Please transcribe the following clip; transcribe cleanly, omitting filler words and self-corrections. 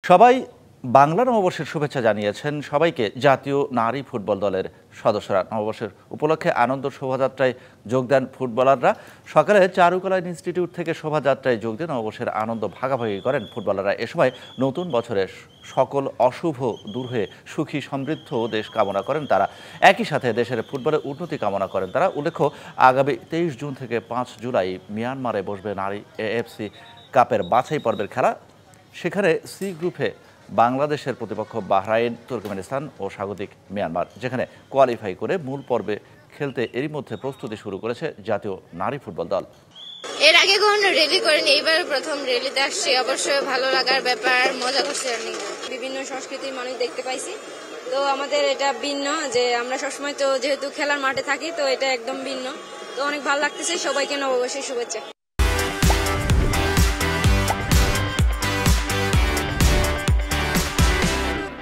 সবাই বাংলা নববর্ষের শুভেচ্ছা জানিয়েছেন সবাইকে জাতীয় নারী ফুটবল দলের সদস্যরা। নববর্ষের উপলক্ষে আনন্দ শোভাযাত্রায় যোগ দেন ফুটবলাররা। সকালে চারুকলা ইনস্টিটিউট থেকে শোভাযাত্রায় যোগ দিয়ে নববর্ষের আনন্দ ভাগাভাগি করেন ফুটবলাররা। এ সময় নতুন বছরের সকল অশুভ দূর হয়ে সুখী সমৃদ্ধ দেশ কামনা করেন তারা। একই সাথে দেশের ফুটবলের উন্নতি কামনা করেন তারা। উল্লেখ্য, আগামী 23 জুন থেকে 5 জুলাই মিয়ানমারে বসবে নারী এএফসি কাপের বাছাই পর্বের খেলা। সেখানে সি গ্রুপে বাংলাদেশের প্রতিপক্ষ বাহরাইন, তুর্কমেনিস্তান ও স্বাগতিক মিয়ানমার, যেখানে কোয়ালিফাই করে মূল পর্বে খেলতে এরই মধ্যে প্রস্তুতি শুরু করেছে জাতীয় নারী ফুটবল দল। এর আগে কখনো রেলি করিনি, এইবার প্রথম রেলিতে আসছি। অবশ্যই ভালো লাগার ব্যাপার, মজা করছি। আমি বিভিন্ন সংস্কৃতির মানুষ দেখতে পাইছি, তো আমাদের এটা ভিন্ন যে আমরা সবসময় তো যেহেতু খেলার মাঠে থাকি, তো এটা একদম ভিন্ন। তো অনেক ভালো লাগতেছে। সবাইকে নববর্ষের শুভেচ্ছা।